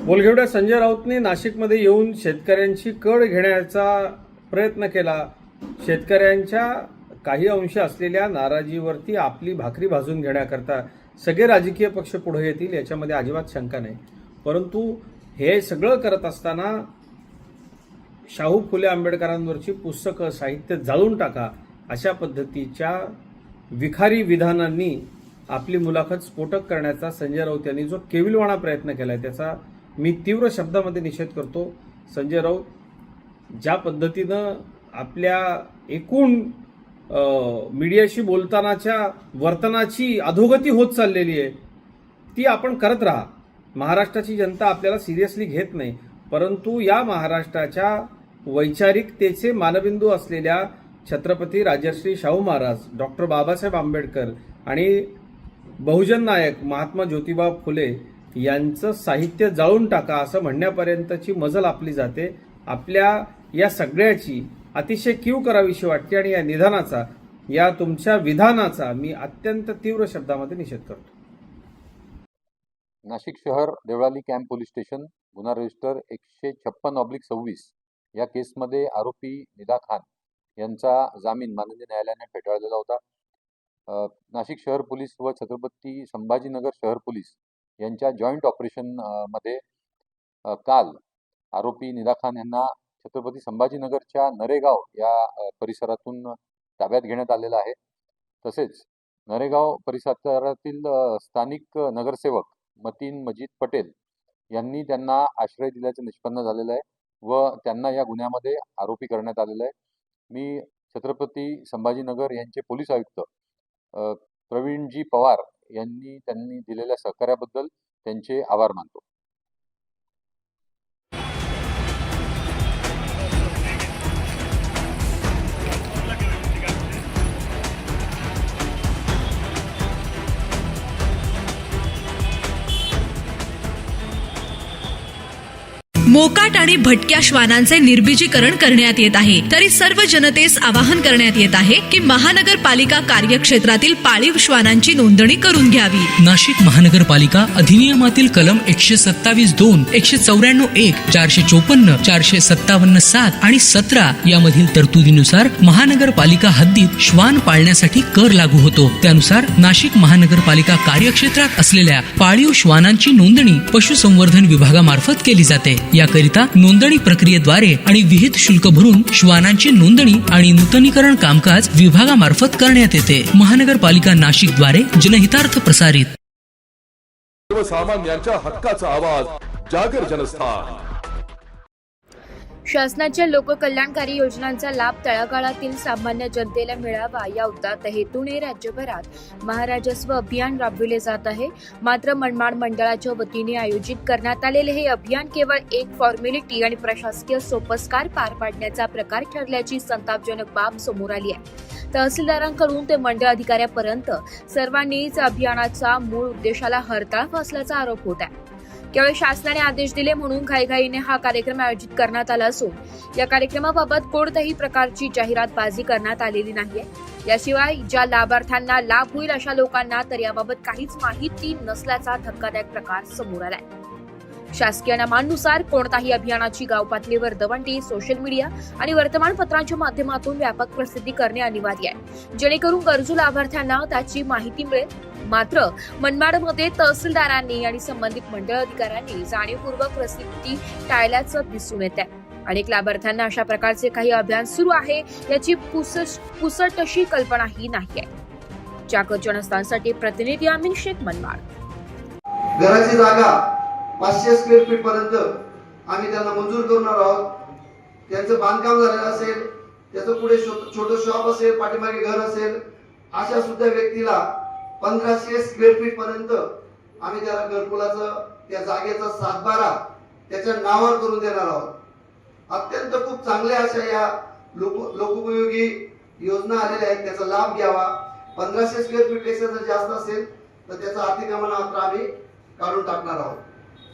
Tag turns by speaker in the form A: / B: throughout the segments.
A: बोलघेवड्या संजय राऊतने नाशिकमध्ये येऊन शेतकऱ्यांची कळ घेण्याचा प्रयत्न केला. शेतकऱ्यांच्या काही अंश असलेल्या नाराजीवरती आपली भाकरी भाजून घेण्याकरता सगळे राजकीय पक्ष पुढे येतील याच्यामध्ये अजिबात शंका नाही. परंतु हे सगळं करत असताना शाहू फुले आंबेडकरांवरची पुस्तकं साहित्य जाळून टाका अशा पद्धतीच्या विखारी विधानांनी आपली मुलाखत स्फोटक करण्याचा संजय राऊत यांनी जो केविलवाणा प्रयत्न केलाय त्याचा मी तीव्र शब्दामध्ये निषेध करतो. संजय राऊत ज्या पद्धतीनं आपल्या एकूण मीडियाशी बोलतानाच्या वर्तनाची अधोगती होत चाललेली आहे ती आपण करत राहा. महाराष्ट्राची जनता आपल्याला सिरियसली घेत नाही, परंतु या महाराष्ट्राच्या वैचारिकतेचे मानबिंदू असलेल्या छत्रपती राजर्षी शाहू महाराज, डॉक्टर बाबासाहेब आंबेडकर आणि बहुजन नायक महात्मा ज्योतिबा फुले यांचं साहित्य जाळून टाका असं म्हणण्यापर्यंतची मजल आपली जाते. आपल्या या सगळ्याची अतिशय कीव करावीशी वाटते आणि या निधानाचा, या तुमच्या विधानाचा मी अत्यंत तीव्र शब्दामध्ये निषेध करतो.
B: नाशिक शहर देवळाली कॅम्प पोलीस स्टेशन गुन्हा रजिस्टर 156/26 या केसमध्ये आरोपी निदा खान यांचा जामीन माननीय न्यायालयाने फेटाळलेला होता. नाशिक शहर पोलीस व छत्रपती संभाजीनगर शहर पोलीस यांच्या जॉईंट ऑपरेशन मध्ये काल आरोपी निदा खान यांना छत्रपती संभाजीनगरच्या नरेगाव या परिसरातून ताब्यात घेण्यात आलेला आहे. तसेच नरेगाव परिसरातील स्थानिक नगरसेवक मतीन मजीद पटेल यांनी त्यांना आश्रय दिल्याचे निष्पन्न झालेलं आहे व त्यांना या गुन्ह्यामध्ये आरोपी करण्यात आलेला आहे. मी छत्रपती संभाजीनगर यांचे पोलीस आयुक्त प्रवीणजी पवार त्यांनी दिलेल्या सहकार्याबद्दल त्यांचे आभार मानतो.
C: मोकाट आणि भटक्या श्वानांचे निर्बीजीकरण करण्यात येत आहे. तरी सर्व जनतेस आवाहन करण्यात येत आहे की महानगरपालिका कार्यक्षेत्रातील पाळीव श्वानांची नोंदणी करून घ्यावी.
D: नाशिक महानगरपालिका अधिनियमातील कलम 127(2), 194(1), 454, 457(7) आणि 17 यामधील तरतुदीनुसार महानगरपालिका हद्दीत श्वान पाळण्यासाठी कर लागू होतो. त्यानुसार नाशिक महानगरपालिका कार्यक्षेत्रात असलेल्या पाळीव श्वानांची नोंदणी पशुसंवर्धन विभागामार्फत केली जाते. याकरिता नोंदणी प्रक्रियेद्वारे आणि विहित शुल्क भरून श्वानांची नोंदणी आणि नूतनीकरण कामकाज विभागामार्फत करण्यात येते. महानगरपालिका नाशिक द्वारे जनहितार्थ प्रसारित.
E: सर्वसामान्यांच्या हक्काचा आवाज, जागर जनस्थान.
F: शासनाच्या लोककल्याणकारी योजनांचा लाभ तळागाळातील सामान्य जनतेला मिळावा या उदात्त हेतूने राज्यभरात महाराजस्व अभियान राबविले जात आहे. मात्र मनमाड मंडळाच्या वतीने आयोजित करण्यात आलेले हे अभियान केवळ एक फॉर्मॅलिटी आणि प्रशासकीय सोपस्कार पार पाडण्याचा प्रकार ठरल्याची संतापजनक बाब समोर आली आहे. तहसीलदारांकडून ते मंडळ अधिकाऱ्यापर्यंत सर्वांनीच अभियानाचा मूळ उद्देशाला हरताळ फासल्याचा आरोप होत आहे. केवळ शासनाने आदेश दिले म्हणून घाईघाईने हा कार्यक्रम आयोजित करण्यात आला असून या कार्यक्रमाबाबत कोणत्याही प्रकारची जाहिरातबाजी करण्यात आलेली नाहीये. याशिवाय ज्या लाभार्थ्यांना लाभ होईल अशा लोकांना तर याबाबत काहीच माहिती नसल्याचा धक्कादायक प्रकार समोर आलाय. शासकीय नियमानुसार कोणताही अभियानाची गाव पातळीवर दवंडी, सोशल मीडिया आणि वर्तमानपत्रांच्या माध्यमातून व्यापक प्रसिद्धी करणे अनिवार्य आहे, जेणेकरून गरजू लाभार्थ्यांना त्याची माहिती मिळेल. मात्र मनमाडमध्ये तहसीलदारांनी आणि संबंधित मंडळ अधिकाऱ्यांनी जाणीवपूर्वक प्रसिद्धी टाळल्याचं दिसून येत आहे. अनेक लाभार्थ्यांना अशा प्रकारचे काही अभियान सुरू आहे याची पुसटशी कल्पनाही नाहीये. जागर जनस्थानसाठी प्रतिनिधी अमीन शेख, मनमाड.
G: घराची जागा 500 स्क्वेअर फीट पर्यंत आम्ही त्यांना मंजूर करणार आहोत. त्यांचं बांधकाम झालेलं असेल, त्याचं पुढे छोटं शॉप असेल, पाठीमागे घर असेल, अशा सुद्धा व्यक्तीला 1500 स्क्वेअर फीट पर्यंत आम्ही त्याला घरकुलाचं त्या जागेचा 7/12 त्याच्या नावावर करून देणार आहोत. अत्यंत खूप चांगल्या अशा या लोकोपयोगी योजना आलेल्या आहेत, त्याचा लाभ घ्यावा. 1500 स्क्वेअर फीट पेक्षा जर जास्त असेल तर त्याचा आर्थिक अमानत आम्ही काढून टाकणार आहोत.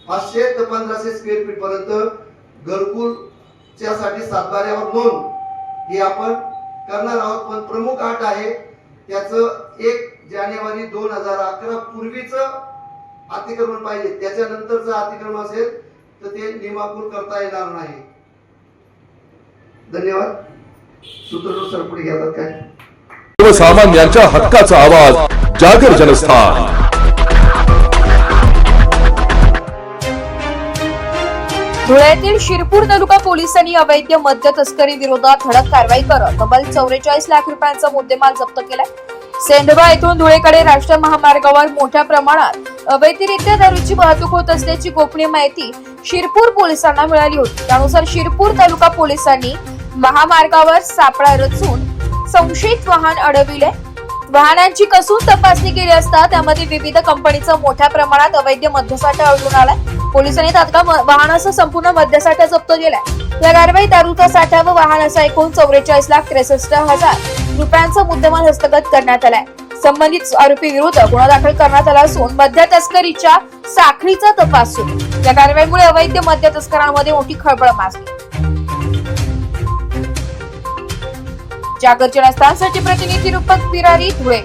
G: 500 ते 1500 स्क्वेअर फीट पर्यंत घरकुलच्या साठी 7/12 नोंद ही आपण करणार आहोत. पण प्रमुख अट आहे त्याचं 1 जानेवारी 2011 पूर्वीचं अतिक्रमण पाहिजे. त्याच्यानंतरचं अतिक्रमण असेल तर ते नियमाकुल करता येणार नाही. धन्यवाद. सूत्रधार सर पुढे घेतात काय?
E: सर्वसामान्यांच्या हक्काचा आवाज जागर जनस्थान.
F: धुळ्यातील शिरपूर तालुका पोलिसांनी अवैध मद्य तस्करी विरोधात धडक कारवाई करत तब्बल 44 लाख रुपयांचा मुद्देमाल जप्त केलाय. सेंधवा येथून धुळेकडे राष्ट्रीय महामार्गावर मोठ्या प्रमाणात अवैधरित्या दारूची वाहतूक होत असल्याची गोपनीय माहिती शिरपूर पोलिसांना मिळाली होती. त्यानुसार शिरपूर तालुका पोलिसांनी महामार्गावर सापळा रचून संशयित वाहन अडविले. वाहनांची कसून तपासणी केली असता त्यामध्ये विविध कंपनीचा मोठ्या प्रमाणात अवैध मद्यसाठा आढळून आलाय. पोलिसांनी तात्काळ वाहनासह संपूर्ण मद्यसाठा जप्त केलाय. या कारवाईत दारूचा साठा व वाहन असा एकूण 44,63,000 रुपयांचा मुद्देमाल हस्तगत करण्यात आलाय. संबंधित आरोपी विरुद्ध गुन्हा दाखल करण्यात आला असून मद्य तस्करीच्या साखळीचा तपास सुरू. या कारवाईमुळे अवैध मद्य तस्करांमध्ये मोठी खळबळ माजली. जागर जनस्थानसाठी प्रतिनिधी रूपक बिरारी, धुळे.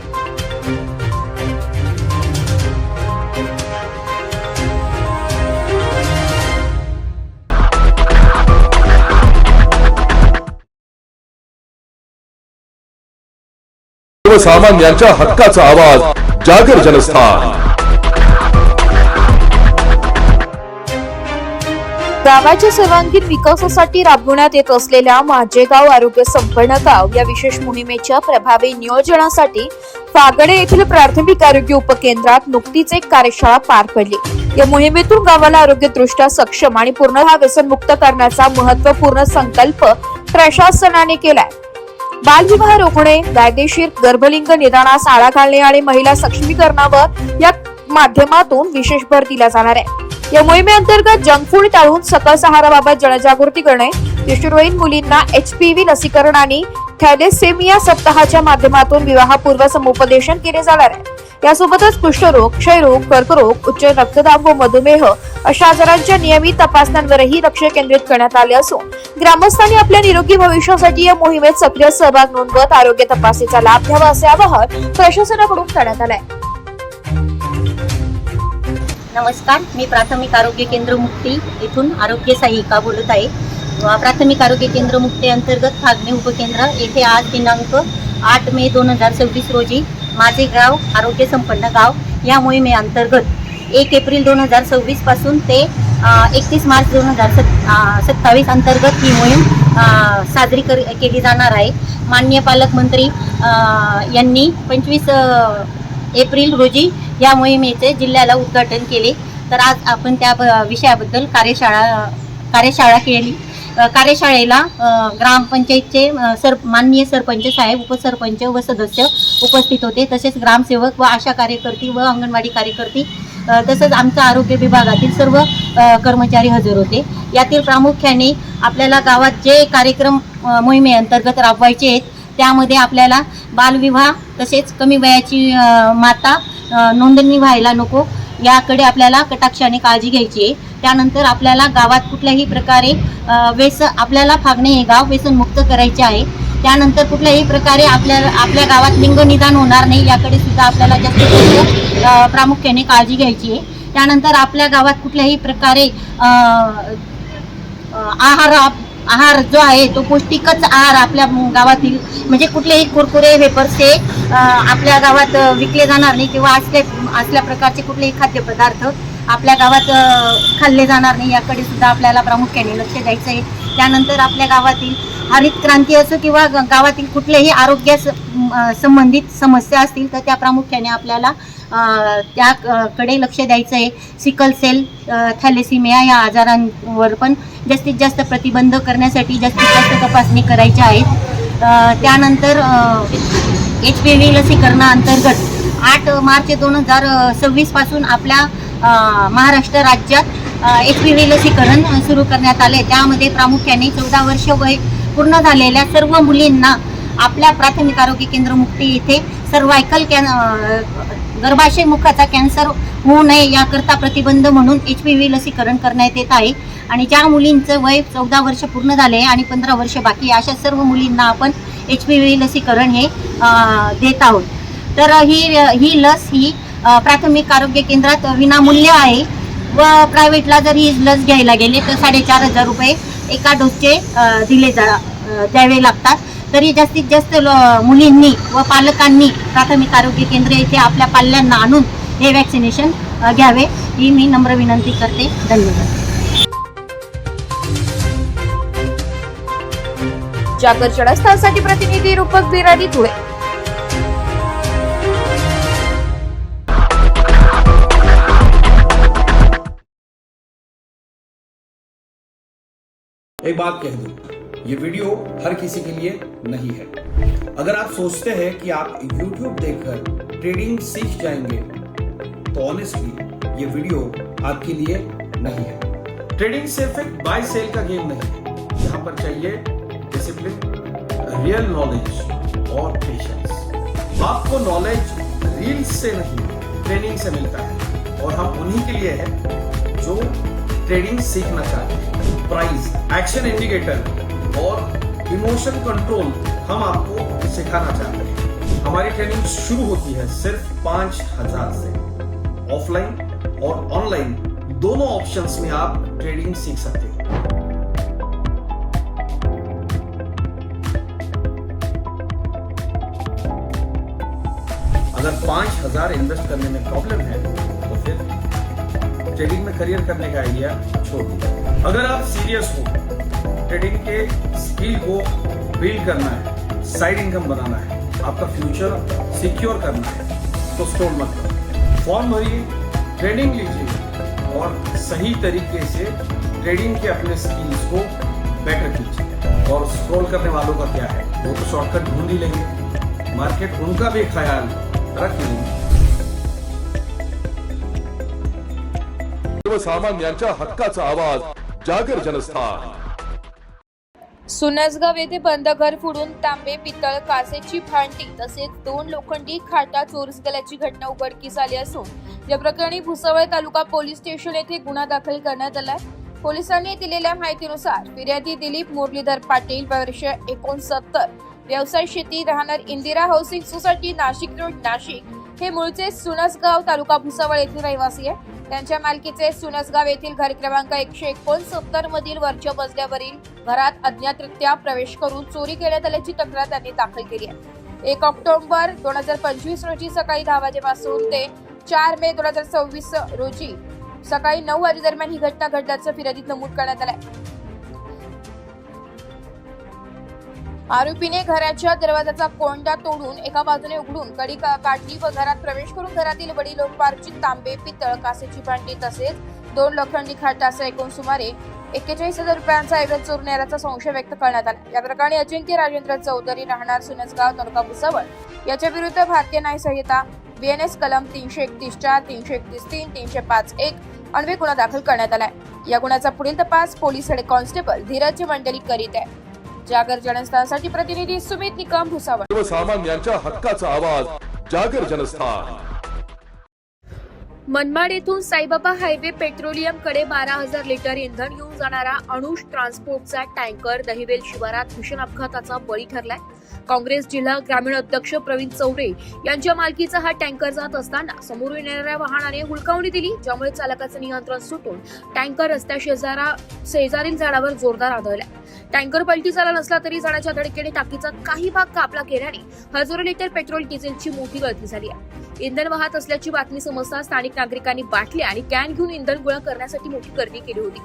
E: सर्वसामान्यांच्या हक्काचा आवाज जागर जनस्थान.
F: गावाच्या सर्वांगीण विकासासाठी राबवण्यात येत असलेल्या माझे गाव आरोग्य संपन्न गाव या विशेष मोहिमेच्या प्रभावी नियोजनासाठी फागडे येथील प्राथमिक आरोग्य उपकेंद्रात नुकतीच एक कार्यशाळा पार पडली. या मोहिमेतून गावाला आरोग्यदृष्ट्या सक्षम आणि पूर्णतः व्यसनमुक्त करण्याचा महत्त्वपूर्ण संकल्प प्रशासनाने केलाय. बालविवाह रोखणे, कायदेशीर गर्भलिंग निदानास आळा घालणे आणि महिला सक्षमीकरणावर या माध्यमातून विशेष भर दिला जाणार आहे. या मोहिमेअंतर्गत जंक फूड टाळून सकस आहाराबाबत जनजागृती करणे, किशोरवयीन मुलींना HPV लसीकरण आणि थॅलेसेमिया सप्ताहाच्या माध्यमातून विवाहपूर्व समुपदेशन केले जाणार आहे. यासोबतच कुष्ठरोग, क्षयरोग, कर्करोग, उच्च रक्तदाब व मधुमेह अशा आजारांच्या नियमित तपासण्यांवरही लक्ष केंद्रित करण्यात आले असून ग्रामस्थांनी आपल्या निरोगी भविष्यासाठी या मोहिमेत सक्रिय सहभाग नोंदवत आरोग्य तपासणीचा लाभ घ्यावा असे आवाहन प्रशासनाकडून करण्यात आले आहे.
H: नमस्कार, मी प्राथमिक आरोग्य केंद्र मुक्ती येथून आरोग्य सहाय्यिका बोलत आहे. प्राथमिक आरोग्य केंद्र मुक्ती अंतर्गत फागणे उपकेंद्र येथे आज दिनांक 8 मे 2026 रोजी माझे गाव आरोग्य संपन्न गाव या मोहिमेअंतर्गत 1 एप्रिल 2026 पासून ते 31 मार्च 2027 अंतर्गत ही मोहीम साजरी केली जाणार आहे. माननीय पालकमंत्री यांनी 25 एप्रिल रोजी या मोहिमेचे जिल्ह्याला उद्घाटन केले. तर आज आपण त्या विषयाबद्दल कार्यशाळा केली. कार्यशाळेला ग्रामपंचायतचे माननीय सरपंच साहेब, उपसरपंच व सदस्य उपस्थित होते. तसेच ग्रामसेवक व आशा कार्यकर्ती व अंगणवाडी कार्यकर्ती तसंच आमच्या आरोग्य विभागातील सर्व कर्मचारी हजर होते. यातील प्रामुख्याने आपल्याला गावात जे कार्यक्रम मोहिमेअंतर्गत राबवायचे आहेत त्यामध्ये आपल्याला बालविवाह तसेच कमी वयाची माता नोंदणी व्हायला नको याकडे आपल्याला कटाक्षाने काळजी घ्यायची आहे. त्यानंतर आपल्याला गावात कुठल्याही प्रकारे आपल्याला फागणे हे गाव व्यसनमुक्त करायचे आहे. त्यानंतर कुठल्याही प्रकारे आपल्या गावात लिंग निदान होणार नाही याकडे सुद्धा आपल्याला जास्त प्रामुख्याने काळजी घ्यायची आहे. त्यानंतर आपल्या गावात कुठल्याही प्रकारे आहार जो आहे तो पौष्टिकच आहार आपल्या गावातील म्हणजे कुठलेही कुरकुरे वेपर्स हे आपल्या गावात विकले जाणार नाही किंवा असल्या प्रकारचे कुठलेही खाद्यपदार्थ आपल्या गावात खाल्ले जाणार नाही याकडे सुद्धा आपल्याला प्रामुख्याने लक्ष द्यायचं आहे. त्यानंतर आपल्या गावातील हरित क्रांती असो किंवा गावातील कुठलेही आरोग्यास संबंधित समस्या असतील तर त्या प्रामुख्याने आपल्याला त्याकडे लक्ष द्यायचं आहे. सिकल सेल, थॅलेसिमिया या आजारांवर पण जास्तीत जास्त प्रतिबंध करण्यासाठी जास्तीत जास्त तपासणी करायची आहे. त्यानंतर HPV लसीकरणाअंतर्गत 8 मार्च 2026 पासून आपल्या महाराष्ट्र राज्यात HPV लसीकरण सुरू करण्यात आले. त्यामध्ये प्रामुख्याने 14 वर्ष वय पूर्ण झालेल्या सर्व मुलींना आपल्या प्राथमिक आरोग्य केंद्र मुक्ती येथे सर्वायकल गर्भाशय मुखाचा कॅन्सर होऊ नये याकरता प्रतिबंध म्हणून HPV लसीकरण करण्यात येत आहे. आणि ज्या मुलींचं वय 14 वर्ष पूर्ण झाले आणि 15 वर्ष बाकी अशा सर्व मुलींना आपण HPV लसीकरण हे देत आहोत. तर ही लस ही प्राथमिक आरोग्य केंद्रात विनामूल्य आहे व प्रायव्हेटला जर ही लस घ्यायला गेले तर 4,500 रुपये एका डोसचे द्यावे लागतात. तरी जास्तीत जास्त मुलींनी व पालकांनी प्राथमिक आरोग्य केंद्र येथे आपल्या पाल्यांना आणून हे वॅक्सिनेशन घ्यावे ही मी नम्र विनंती करते. धन्यवाद.
F: जागर जनस्थानसाठी प्रतिनिधी रूपक बिरारी धुळे.
I: एक बात कह दूं, ये वीडियो हर किसी के लिए नहीं है. अगर आप सोचते हैं कि आप YouTube देखकर ट्रेडिंग सीख जाएंगे तो ऑनेस्टली ये वीडियो आपके लिए नहीं है. ट्रेडिंग सिर्फ एक बाय सेल का गेम नहीं है. यहाँ पर चाहिए डिसिप्लिन, रियल नॉलेज और पेशेंस. आपको नॉलेज रील्स से नहीं ट्रेनिंग से मिलता है और हम उन्हीं के लिए हैं जो ट्रेडिंग सीखना चाहते हैं. प्राइस, एक्शन इंडिकेटर और इमोशन कंट्रोल हम आपको सिखाना चाहते हैं. हमारी ट्रेनिंग शुरू होती है सिर्फ 5,000 से. ऑफलाइन और ऑनलाइन दोनों ऑप्शंस में आप ट्रेडिंग सीख सकते हैं. अगर 5,000 इन्वेस्ट करने में प्रॉब्लम है तो फिर ट्रेडिंग में करियर करने का आइडिया छोड़ दीजिए. अगर आप सीरियस हो, ट्रेडिंग के स्किल को बिल्ड करना है, साइड इनकम बनाना है, आपका फ्यूचर सिक्योर करना है तो स्क्रॉल मत करो. फॉर्म भरिए, ट्रेनिंग लीजिए और सही तरीके से ट्रेडिंग के अपने स्किल्स को बेटर कीजिए. और स्क्रॉल करने वालों का क्या है, वो तो शॉर्टकट ढूंढ ही लेंगे. मार्केट उनका भी ख्याल रख लेंगे.
E: सर्वसामान्यांच्या हक्काचा आवाज जागर जनस्थान.
F: सुनसगाव येथे बंद घर फोडून तांबे, पितळ, काचेची भांडी तसेच 2 लोखंडी खाटा चोरीस गेल्याची घटना उघडकीस आली असून या प्रकरणी भुसावळ तालुका पोलीस स्टेशन येथे गुन्हा दाखल करण्यात आलाय. पोलिसांनी दिलेल्या माहितीनुसार फिर्यादी दिलीप मुरलीधर पाटील, वर्ष 69, व्यवसाय शेती, राहणार Indira housing society, Nashik road, Nashik, हे मूळचे सुनसगाव तालुका भुसावळ येथील रहिवासी आहे. त्यांच्या मालकीचे सुनसगाव येथील घर क्रमांक 169 मधील वरच्या मजल्यावरील घरात अज्ञातरित्या प्रवेश करून चोरी करण्यात आल्याची तक्रार त्यांनी दाखल केली आहे. 1 ऑक्टोबर 2025 रोजी सकाळी 10 वाजेपासून ते 4 मे 2026 रोजी सकाळी 9 वाजेदरम्यान ही घटना घडल्याचं फिर्यादीत नमूद करण्यात आलंय. आरोपीने घराच्या दरवाजाचा कोंडा तोडून एका बाजूने उघडून कडी काढली व घरात प्रवेश करून घरातील वडिलोपार्जित तांबे, पितळ, काचेची भांडी तसेच 2 लोखंडी खाटासह एकूण सुमारे 41,000 रुपयांचा ऐवज चोरून नेल्याचा संशय व्यक्त करण्यात आला. या प्रकरणी अजिंक्य राजेंद्र चौधरी, राहणार सुनसगाव, तालुका भुसावळ याच्या विरुद्ध भारतीय न्याय संहिता BNS कलम 331(4), 331(3), 305(1) अन्वये गुन्हा दाखल करण्यात आलाय. या गुन्ह्याचा पुढील तपास police head constable Dheeraj Mandlik करीत आहे. जागर जनस्थानसाठी प्रतिनिधी सुमित निकम, भुसावळ.
E: सर्वसामान्यांच्या हक्काचा आवाज जागर जनस्थान.
F: मनमाड येथून साईबाबा हायवे पेट्रोलियमकडे 12,000 लिटर इंधन घेऊन जाणारा अनुष ट्रान्सपोर्टचा टँकर दहिवेल शिवारात भीषण अपघाताचा बळी ठरलाय. काँग्रेस जिल्हा ग्रामीण अध्यक्ष प्रवीण चौरे यांच्या मालकीचा हा टँकर जात असताना समोरून येणाऱ्या वाहनाने हुलकावणी दिली, ज्यामुळे चालकाचं नियंत्रण सुटून टँकर शेजारील झाडावर जोरदार आदळला. टँकर पलटी झाला नसला तरी जाण्याच्या धडकेने टाकीचा काही भाग कापला गेल्याने हजारो लिटर पेट्रोल डिझेलची मोठी गळती झाली आहे. इंधन वाहत असल्याची बातमी समजता स्थानिक नागरिकांनी बाटल्या आणि कॅन घेऊन इंधन गोळा करण्यासाठी मोठी गर्दी केली होती.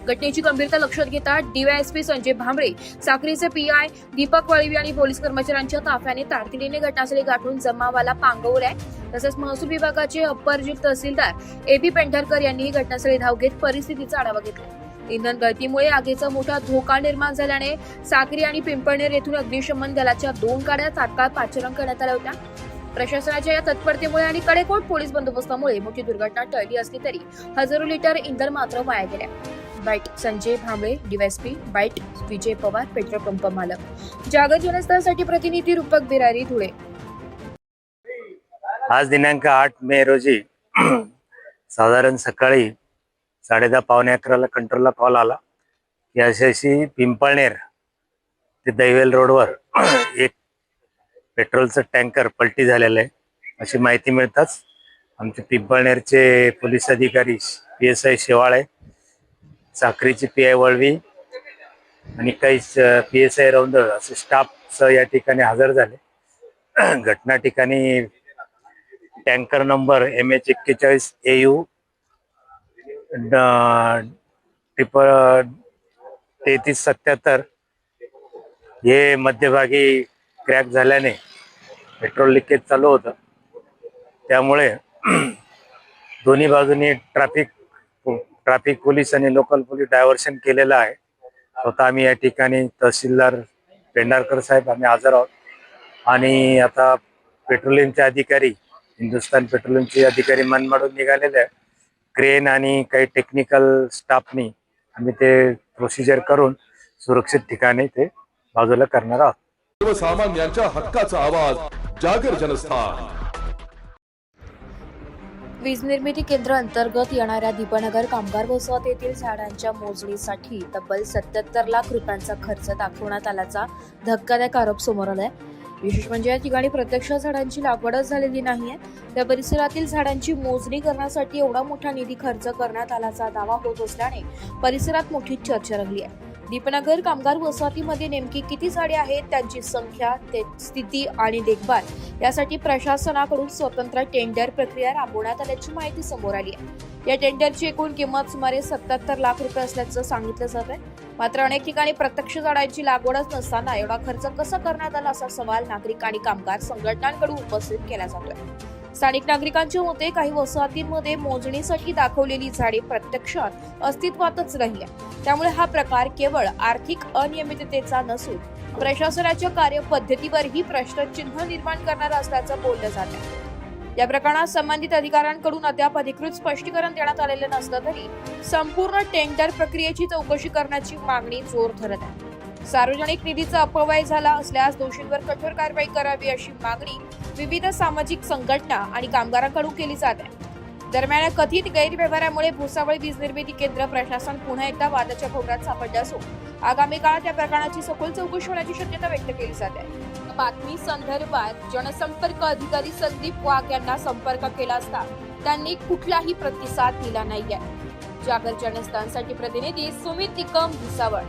F: घटनेची गंभीरता लक्षात घेता DYSP संजय भांबरे, साक्रीचे PI दीपक वळवी आणि पोलीस कर्मचाऱ्यांच्या ताफ्याने तातडीने घटनास्थळी गाठून जमावाला पांगवलाय. तसेच महसूल विभागाचे अप्पर तहसीलदार AP पेंढरकर यांनीही घटनास्थळी धाव घेत परिस्थितीचा आढावा घेतला. इंधन गळतीमुळे आगीचा मोठा धोका निर्माण झाल्याने साक्री आणि पिंपळनेर येथून अग्निशमन दलाच्या 2 गाड्या तात्काळ पाचारण करण्यात आल्या होत्या. प्रशासनाच्या या तत्परतेमुळे आणि कडेकोट पोलीस बंदोबस्तामुळे मोठी दुर्घटना टळली असली तरी हजारो लिटर इंधन मात्र वाया गेल्या. Bite Sanjay Bhambale, DYSP. Bite Vijay Pawar, petrol pump मालक. जागर जनस्थानसाठी प्रतिनिधी रूपक बिरारी, धुळे.
J: आज दिनांक 8 मे रोजी साधारण सकाळी 10:30 पावणे 11ला कंट्रोलला कॉल आला की अशी पिंपळनेर ते दहिवेल रोडवर एक पेट्रोलचं टँकर पलटी झालेलं आहे अशी माहिती मिळताच आमचे पिंपळनेरचे पोलीस अधिकारी PSI शेवाळे, साक्रीची PI वळवी आणि काही PSI रौंदळ असे स्टाफ या ठिकाणी हजर झाले. घटना ठिकाणी टँकर नंबर MH 41 AU 3377 हे मध्यभागी क्रॅक झाल्याने पेट्रोल लिकेज चालू होतं. त्यामुळे दोन्ही बाजूनी ट्रॅफिक पोलीस आणि लोकल पोलीस डायव्हर्शन केलेलं आहे. स्वतः आम्ही या ठिकाणी तहसीलदार पेंढारकर साहेब आम्ही हजर आहोत आणि आता पेट्रोलियमचे अधिकारी, हिंदुस्थान पेट्रोलियमचे अधिकारी मनमाडून निघालेले आहे. क्रेन आणि काही टेक्निकल स्टाफनी आम्ही ते प्रोसिजर करून सुरक्षित ठिकाणी ते बाजूला करणार आहोत.
E: सर्वसामान्यांच्या हक्काचा आवाज जागर जनस्थान.
F: वीज निर्मिती केंद्र अंतर्गत येणाऱ्या दीपनगर कामगार वसाहतीतील झाडांच्या मोजणीसाठी तब्बल 77 लाख रुपयांचा खर्च दाखवण्यात आल्याचा धक्कादायक आरोप समोर आलाय. विशेष म्हणजे या ठिकाणी प्रत्यक्ष झाडांची लागवडच झालेली नाहीये. त्या परिसरातील झाडांची मोजणी करण्यासाठी एवढा मोठा निधी खर्च करण्यात आल्याचा दावा होत असल्याने परिसरात मोठी चर्चा रंगली आहे. दीपनगर कामगार वसाहतीमध्ये नेमकी किती झाडे आहेत, त्यांची संख्या, स्थिती आणि देखभाल यासाठी प्रशासनाकडून स्वतंत्र टेंडर प्रक्रिया राबवण्यात आल्याची माहिती समोर आली आहे. या टेंडरची एकूण किंमत सुमारे 77 लाख रुपये असल्याचं सांगितलं जात आहे. मात्र अनेक ठिकाणी प्रत्यक्ष झाडांची लागवडच नसताना एवढा खर्च कसा करण्यात आला असा सवाल नागरिक आणि कामगार संघटनांकडून उपस्थित केला जातोय. स्थानिक नागरिकांच्या मते काही वसाहतींमध्ये मोजणीसाठी दाखवलेली झाडे प्रत्यक्षात अस्तित्वातच राहिली. त्यामुळे हा प्रकार केवळ आर्थिक अनियमिततेचा नसून प्रशासनाच्या कार्यपद्धतीवरही प्रश्नचिन्ह निर्माण करणारा असल्याचं बोललं जात आहे. या प्रकरणात संबंधित अधिकाऱ्यांकडून अद्याप अधिकृत स्पष्टीकरण देण्यात आलेलं नसलं तरी संपूर्ण टेंडर प्रक्रियेची चौकशी करण्याची मागणी जोर धरत आहे. सार्वजनिक निधीचा अपव्यय झाला असल्यास दोषींवर कठोर कारवाई करावी अशी मागणी विविध सामाजिक संघटना आणि कामगारांकडून केली जात आहे. दरम्यान या कथित गैरव्यवहारामुळे भुसावळ वीज निर्मिती केंद्र प्रशासन पुन्हा एकदा वादाच्या भोवऱ्यात सापडले असून आगामी काळात या प्रकरणाची सखोल चौकशी होण्याची शक्यता व्यक्त केली जाते. बातमी संदर्भात जनसंपर्क अधिकारी संदीप वाघ यांना संपर्क केला असता त्यांनी कुठलाही प्रतिसाद दिला नाहीये. जागर जनस्थानसाठी प्रतिनिधी सुमित निकम, भुसावळ.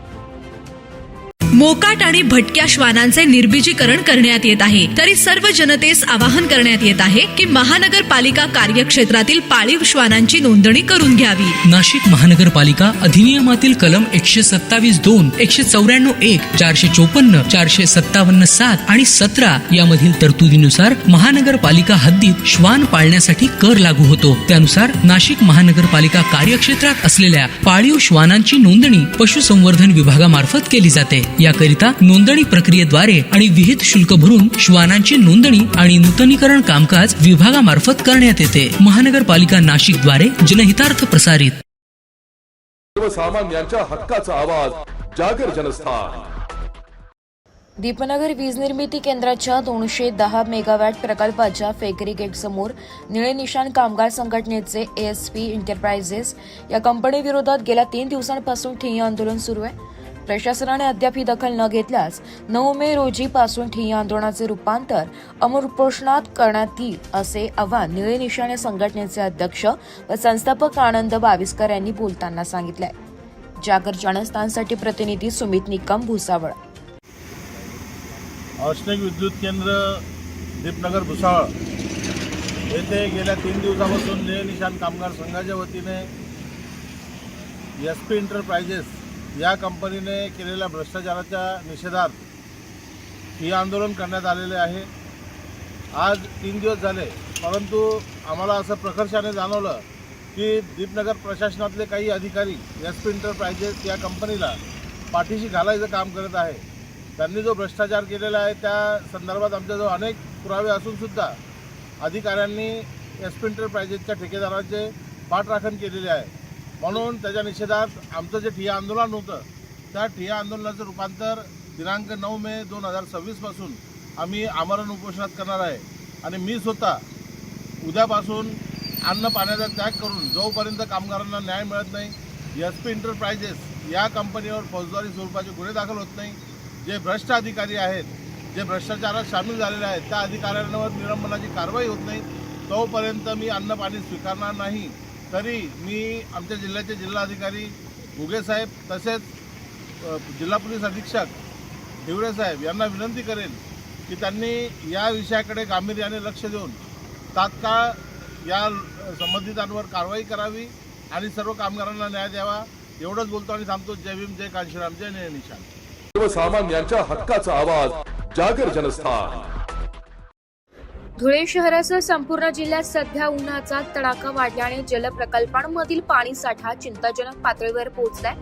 C: मोकाट आणि भटक्या श्वानांचे निर्बीजीकरण करण्यात येत आहे. तरी सर्व जनतेस आवाहन करण्यात येत आहे की महानगरपालिका कार्यक्षेत्रातील पाळीव श्वानांची नोंदणी करून घ्यावी.
D: नाशिक महानगरपालिका अधिनियमातील कलम 127(2), 194(1), 454, 457(7) आणि 17 यामधील तरतुदीनुसार महानगरपालिका हद्दीत श्वान पाळण्यासाठी कर लागू होतो. त्यानुसार नाशिक महानगरपालिका कार्यक्षेत्रात असलेल्या पाळीव श्वानांची नोंदणी पशुसंवर्धन विभागामार्फत केली जाते. याकरिता नोंदणी प्रक्रियेद्वारे आणि विहित शुल्क भरून श्वानांची नोंदणी आणि नूतनीकरण कामकाज विभागामार्फत करण्यात येते. महानगरपालिका नाशिक द्वारे जनहितार्थ प्रसारित.
E: सर्वसामान्यांच्या हक्काचा आवाज जागर जनस्थान.
F: दीपनगर वीज निर्मिती केंद्राच्या 210 मेगावॅट प्रकल्पाच्या फेकरी गेट समोर निळे निशाण कामगार संघटनेचे ASP एंटरप्राइजेस या कंपनीविरोधात गेल्या 3 दिवसांपासून ठिय्या आंदोलन सुरू आहे. प्रशासनाने अद्याप ही दखल न घेतल्यास 9 मे रोजीपासून ठिय्या आंदोलनाचे रूपांतर अमर उपोषणात करण्यात येईल असे आवाहन निळे निशाण संघटनेचे अध्यक्ष व संस्थापक आनंद बाविस्कर यांनी बोलताना सांगितलंय. जागर जनस्थानसाठी प्रतिनिधी सुमित निकम, भुसावळ.
K: औष्णिक विद्युत केंद्र दीपनगर भुसावळ येथे गेल्या 3 दिवसापासून निळे निशाण कामगार संघाच्या वतीने SP एंटरप्राइजेस या कंपनीने केलेल्या भ्रष्टाचाराच्या निषेधार्थ हे आंदोलन करण्यात आलेले आहे. आज 3 दिवस झाले, परंतु आम्हाला असं प्रकर्षाने जाणवलं की दीपनगर प्रशासनातले काही अधिकारी SP एंटरप्राइजेस या कंपनीला पाठीशी घालायचं काम करत आहे. त्यांनी जो भ्रष्टाचार केलेला आहे त्या संदर्भात आमच्याजवळ अनेक पुरावे असूनसुद्धा अधिकाऱ्यांनी SP एंटरप्राइजेसच्या ठेकेदाराचे पाठराखण केलेले आहे. म्हणून त्याच्या निषेधार्थ आमचं जे ठिय्या आंदोलन होतं त्या ठिय्या आंदोलनाचं रूपांतर दिनांक 9 मे 2026 पासून आम्ही आमरण उपोषणात करणार आहे. आणि मी स्वतः उद्यापासून अन्न पाण्याचा त्याग करून जोपर्यंत कामगारांना न्याय मिळत नाही, SP एंटरप्राइजेस या कंपनीवर फौजदारी स्वरूपाचे गुन्हे दाखल होत नाही, जे भ्रष्ट अधिकारी आहेत, जे भ्रष्टाचारात सामील झालेले आहेत त्या अधिकाऱ्यांवर निलंबनाची कारवाई होत नाही, तोपर्यंत मी अन्न पाणी स्वीकारणार नाही. तरी मी आमच्या जिल्ह्याचे जिल्हाधिकारी घुगे साहेब तसेच जिल्हा पोलीस अधीक्षक हिवरे साहेब यांना विनंती करेन की त्यांनी या विषयाकडे गांभीर्याने लक्ष देऊन तात्काळ या संबंधितांवर कारवाई करावी आणि सर्व कामगारांना न्याय द्यावा. एवढंच बोलतो आणि थांबतो. जय भीम, जय कांशीराम, जय निशाण.
E: सर्वसामान्यांच्या हक्काचा आवाज जागर जनस्थान.
F: धुळे शहरासह संपूर्ण जिल्ह्यात सध्या उन्हाचा तडाखा वाढल्याने जलप्रकल्पांमधील पाणी साठा चिंताजनक पातळीवर पोहोचलाय.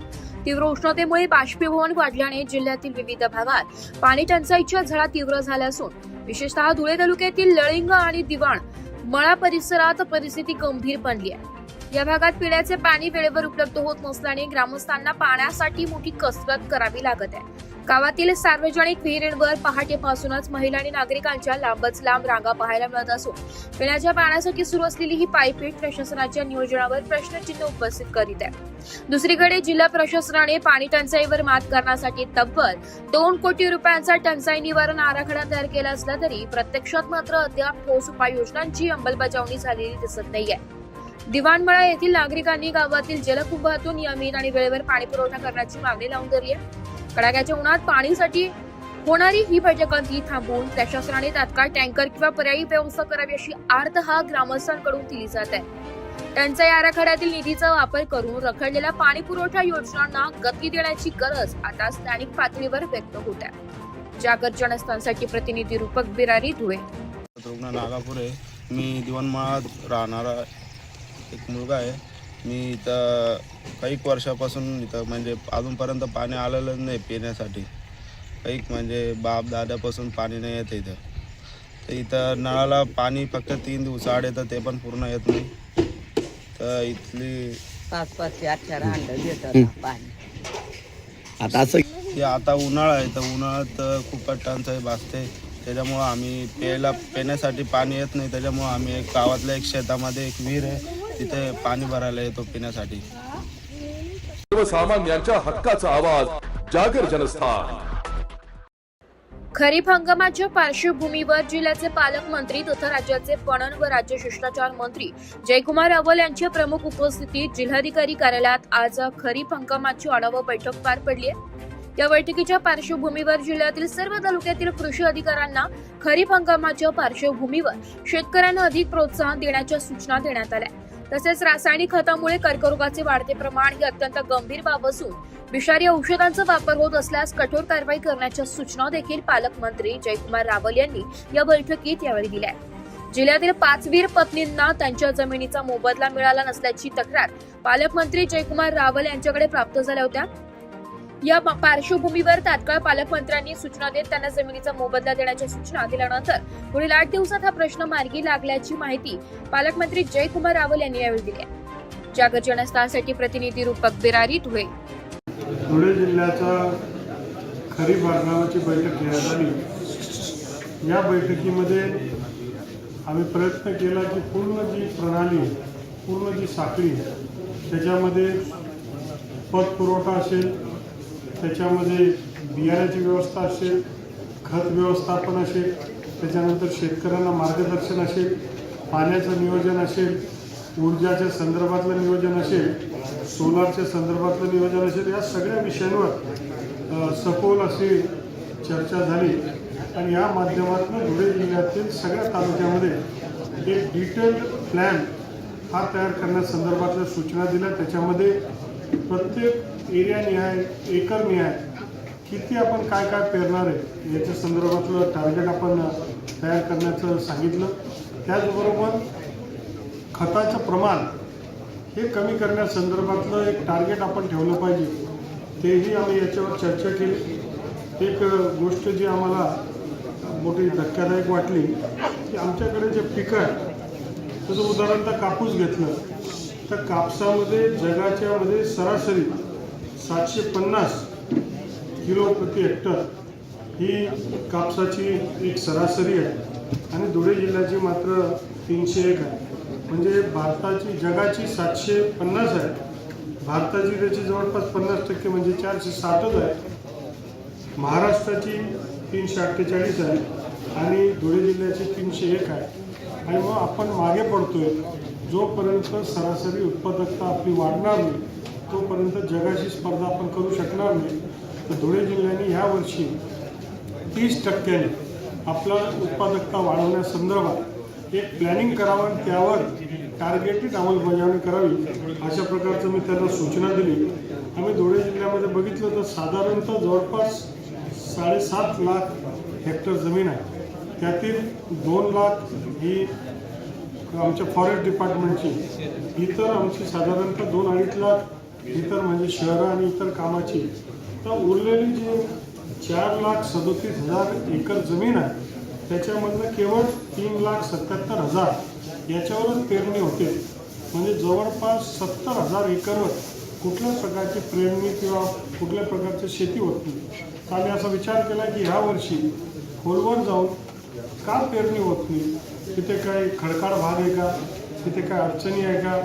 F: तीव्र उष्णतेमुळे बाष्पीभवन वाढल्याने जिल्ह्यातील विविध भागात पाणी टंचाईच्या झळा तीव्र झाल्या असून विशेषतः धुळे तालुक्यातील लळिंग आणि दिवाण मळा परिसरात परिस्थिती गंभीर बनली आहे. या भागात पिण्याचे पाणी वेळेवर उपलब्ध होत नसल्याने ग्रामस्थांना पाण्यासाठी मोठी कसरत करावी लागत आहे. गावातील सार्वजनिक विहिरींवर पहाटेपासूनच महिला आणि नागरिकांच्या लांबच लांब रांगा पाहायला मिळत असून पिण्याच्या पाण्यासाठी सुरू असलेली ही पायपीट प्रशासनाच्या नियोजनावर प्रश्नचिन्ह उपस्थित करीत आहे. दुसरीकडे जिल्हा प्रशासनाने पाणी टंचाईवर मात करण्यासाठी तब्बल 2 कोटी रुपयांचा टंचाई निवारण आराखडा तयार केला असला तरी प्रत्यक्षात मात्र अद्याप ठोस उपाययोजनांची अंमलबजावणी झालेली दिसत नाहीये. दिवाणमळा येथील नागरिकांनी गावातील जलकुंभातून नियमित आणि वेळेवर पाणी पुरवठा करण्याची मागणी लावून धरली आहे. कडाक्याच्या उन्हात पाणीसाठी होणारी ही भटकंती थांबवून प्रशासनाने तात्काळ टँकर किंवा पर्यायी व्यवस्था करावी अशी आर्त हा ग्रामस्थांकडून दिली जात आहे. टंचाई आराखड्यातील निधीचा वापर करून रखडलेल्या पाणी पुरवठा योजनांना गती देण्याची गरज आता स्थानिक पातळीवर व्यक्त होत आहे. जागर जनस्थानसाठी प्रतिनिधी रूपक बिरारी, धुळे.
L: रुग्ण नागापूर आहे. मी दिवाणमळात राहणारा एक मुलगा आहे. मी इथं काही वर्षापासून इथं म्हणजे अजूनपर्यंत पाणी आलेलं नाही पिण्यासाठी. काही म्हणजे बाप दादापासून पाणी नाही येत इथं. तर इथं नळाला पाणी फक्त 3 दिवस आड येतं, ते पण पूर्ण येत नाही. तर इथली
M: 5-5 4-4 अंडे देतात पाणी.
L: आता उन्हाळा आहे तर उन्हाळ्यात खूपच टंचाई भासते. त्याच्यामुळं आम्ही पिण्यासाठी पाणी येत नाही. त्याच्यामुळं आम्ही एक गावातल्या एक शेतामध्ये एक विहीर आहे, तिथे पाणी भरायला येतो पिण्यासाठी.
E: सर्वसामान्यांच्या हक्काचा आवाज जागर जनस्थान.
F: खरीप हंगामाच्या पार्श्वभूमीवर जिल्ह्याचे पालकमंत्री तथा राज्याचे पणन व राज्य शिष्टाचार मंत्री जयकुमार रावल यांच्या प्रमुख उपस्थितीत जिल्हाधिकारी कार्यालयात आज खरीप हंगामाची आढावा बैठक पार पडली आहे. या बैठकीच्या पार्श्वभूमीवर जिल्ह्यातील सर्व तालुक्यातील कृषी अधिकाऱ्यांना खरीप हंगामाच्या पार्श्वभूमीवर शेतकऱ्यांना अधिक प्रोत्साहन देण्याच्या सूचना देण्यात आल्या. तसेच रासायनिक खतामुळे कर्करोगाचे वाढते प्रमाण ही अत्यंत गंभीर बाब असून विषारी औषधांचा वापर होत असल्यास कठोर कारवाई करण्याच्या सूचना देखील पालकमंत्री जयकुमार रावल यांनी या बैठकीत यावेळी दिल्या. जिल्ह्यातील 5 वीर पत्नींना त्यांच्या जमिनीचा मोबदला मिळाला नसल्याची तक्रार पालकमंत्री जयकुमार रावल यांच्याकडे प्राप्त झाल्या होत्या. या पार्श्वभूमीवर तात्काळ पालकमंत्र्यांनी सूचना देत त्यांना जमिनीचा मोबदला देण्याच्या सूचना दिल्यानंतर पुढील 8 दिवसात हा प्रश्न मार्गी लागल्याची माहिती पालकमंत्री जयकुमार रावल यांनी यावेळी दिली. जागर जनस्थानसाठी प्रतिनिधी रूपक बिरारी, धुळे.
N: धुळे जिल्ह्याच्या खरीप हंगामाची बैठक घेण्यात आली. या बैठकीमध्ये आम्ही प्रयत्न केला की पूर्ण जी प्रणाली, पूर्ण जी साखळी त्याच्यामध्ये पत पुरवठा असेल, त्याच्यामध्ये बियाण्याची व्यवस्था असेल, खत व्यवस्थापन असेल, त्याच्यानंतर शेतकऱ्यांना मार्गदर्शन असेल, पाण्याचं नियोजन असेल, ऊर्जाच्या संदर्भातलं नियोजन असेल, सोलारच्या संदर्भातलं नियोजन असेल, या सगळ्या विषयांवर सखोल अशी चर्चा झाली. आणि या माध्यमातून धुळे जिल्ह्यातील सगळ्या तालुक्यामध्ये एक डिटेल्ड प्लॅन हा तयार करण्यासंदर्भातल्या सूचना दिल्या. त्याच्यामध्ये प्रत्येक एरियानिहाय, एकरनिहाय किती आपण काय काय पेरणार आहे याच्या संदर्भातलं टार्गेट आपण तयार करण्याचं सांगितलं. त्याचबरोबर खताचं प्रमाण हे कमी करण्यासंदर्भातलं एक टार्गेट आपण ठेवलं पाहिजे, तेही आम्ही याच्यावर चर्चा केली. एक गोष्ट जी आम्हाला मोठी धक्कादायक वाटली की आमच्याकडे जे पिकं आहे त्याचं उदाहरण तर कापूस घेतलं तर कापसामध्ये जगाच्यामध्ये सरासरी 750 किलो प्रति हेक्टर ही कापसाची एक सरासरी आहे आणि धुळे जिल्ह्याची मात्र 301 आहे. म्हणजे भारताची जगाची 750 आहे, भारताची त्याची जवळपास 50% म्हणजे 460च आहे. महाराष्ट्राची 348 आहे आणि धुळे जिल्ह्याची 301 आहे. आणि मग आपण मागे पडतोय. जोपर्यंत सरासरी उत्पादकता आपली वाढणार नाही तोपर्यंत जगाशी स्पर्धा आपण करू शकणार नाही. तर धुळे जिल्ह्याने ह्या वर्षी 30% आपला उत्पादकता वाढवण्यासंदर्भात एक प्लॅनिंग करावं आणि त्यावर टार्गेटेड अंमलबजावणी करावी अशा प्रकारचं मी त्यांना सूचना दिली. आम्ही धुळे जिल्ह्यामध्ये बघितलं तर साधारणतः जवळपास 7.5 लाख हेक्टर जमीन आहे. त्यातील 2 लाख ही आमच्या फॉरेस्ट डिपार्टमेंटची, इतर आमची साधारणतः 2-2.5 लाख इतर म्हणजे शहरं आणि इतर कामाची. तर उरलेली जी 4,37,000 एकर जमीन आहे त्याच्यामधलं केवळ 3,77,000 याच्यावरच पेरणी होते. म्हणजे जवळपास 70,000 एकरवर कुठल्याच प्रकारची पेरणी किंवा कुठल्या प्रकारची शेती होत नाही. आम्ही असा विचार केला की ह्या वर्षी खोलवर जाऊन का पेरणी होत नाही, तिथे काही खडकाळ भाग आहे का, तिथे काय अडचणी आहे का,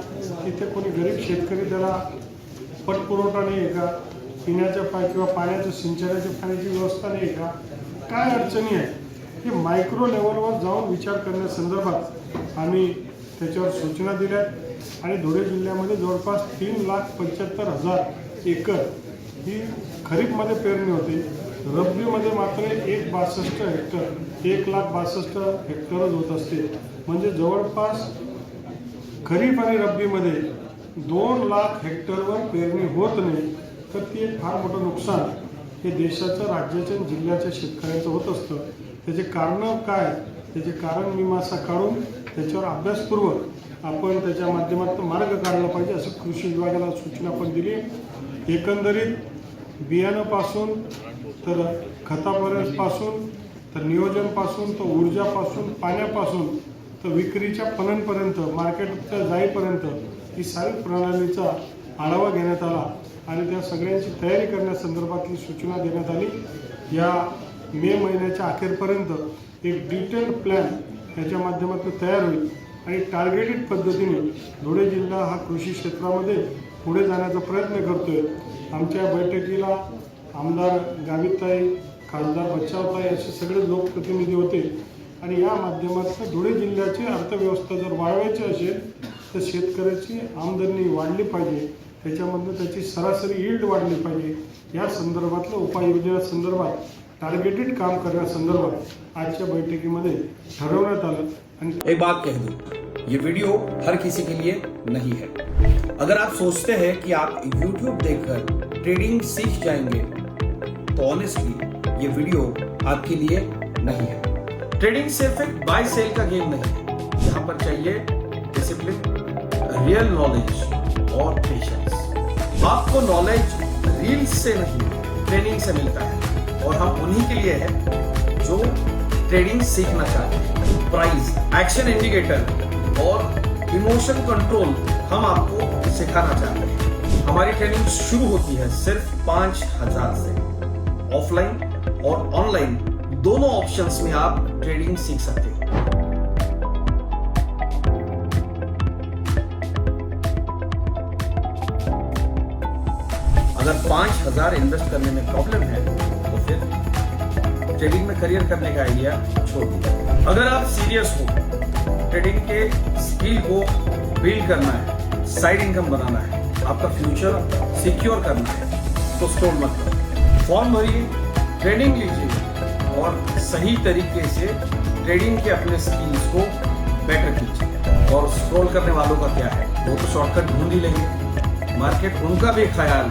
N: तिथे कोणी गरीब शेतकरी त्याला पतपुरवठा नाही आहे का, पिण्याच्या किंवा पाण्याच्या सिंचनाच्या पाण्याची व्यवस्था नाही आहे का, काय अडचणी आहे हे मायक्रो लेवलवर जाऊन विचार करण्यासंदर्भात आम्ही त्याच्यावर सूचना दिल्या. आणि धुळे जिल्ह्यामध्ये जवळपास 3,75,000 एकर ही खरीपमध्ये पेरणी होते. रब्बीमध्ये मात्र 1,62 हेक्टर 1,62,000 हेक्टरच होत असते. म्हणजे जवळपास खरीप आणि रब्बीमध्ये 2 लाख हेक्टरवर पेरणी होत नाही. तर ती एक फार मोठं नुकसान हे देशाचं, राज्याच्या आणि जिल्ह्याच्या शेतकऱ्यांचं होत असतं. त्याचे कारणं काय, त्याचे कारण मीमांसा काढून त्याच्यावर अभ्यासपूर्वक आपण त्याच्या माध्यमातून मार्ग काढला पाहिजे असं कृषी विभागाला सूचना पण दिली. एकंदरीत बियाणापासून तर खतापासून तर नियोजनपासून तर ऊर्जापासून पाण्यापासून तर विक्रीच्या पणनपर्यंत मार्केटच्या जाईपर्यंत ही सारी प्रणालीचा आढावा घेण्यात आला आणि त्या सगळ्यांची तयारी करण्यासंदर्भातली सूचना देण्यात आली. या मे महिन्याच्या अखेरपर्यंत एक डिटेल्ड प्लॅन याच्या माध्यमातून तयार होईल आणि टार्गेटेड पद्धतीने धुळे जिल्हा हा कृषी क्षेत्रामध्ये पुढे जाण्याचा प्रयत्न करतोय. आमच्या बैठकीला आमदार गावितताई, खासदार बच्चावताई असे सगळे लोकप्रतिनिधी होते आणि या माध्यमातून धुळे जिल्ह्याची अर्थव्यवस्था जर वाढवायची असेल तर शेतकऱ्याची आमदनी वाढली पाहिजे, त्याच्यामधून त्याची सरासरी यील्ड वाढली पाहिजे. या संदर्भातल्या उपाययोजनासंदर्भात टार्गेटेड काम करण्यासंदर्भात आजच्या बैठकीमध्ये ठरवण्यात आलं. आणि
I: एक बात कह दूं, ये वीडियो हर किसी के लिए नहीं है. अगर आप सोचते हैं कि आप YouTube देखकर ट्रेडिंग सीख जाएंगे तो ऑनेस्टली ये वीडियो आपके लिए नहीं है. ट्रेडिंग सिर्फ एक बाय सेल का गेम नहीं है. यहाँ पर चाहिए डिसिप्लिन, रियल नॉलेज और पेशेंस. आपको नॉलेज रील्स से नहीं ट्रेनिंग से मिलता है और हम उन्हीं के लिए हैं जो ट्रेडिंग सीखना चाहते हैं. प्राइस, एक्शन इंडिकेटर और इमोशन कंट्रोल हम आपको सिखाना चाहते हैं. हमारी ट्रेनिंग शुरू होती है सिर्फ 5,000 से. ऑफलाइन और ऑनलाइन दोनों ऑप्शंस में आप ट्रेडिंग सीख सकते हैं. अगर 5,000 इन्वेस्ट करने में प्रॉब्लम है तो फिर ट्रेडिंग में करियर करने का आइडिया छोड़ दीजिए. अगर आप सीरियस हो, ट्रेडिंग के स्किल को बिल्ड करना है, साइड इनकम बनाना है, आपका फ्यूचर सिक्योर करना है तो स्क्रॉल मत करो. फॉर्म भरिए, ट्रेनिंग लीजिए और सही तरीके से ट्रेडिंग के अपने स्किल्स को बेटर कीजिए. और स्क्रॉल करने वालों का क्या है, वो तो शॉर्टकट ढूंढ ही लेंगे. मार्केट उनका भी ख्याल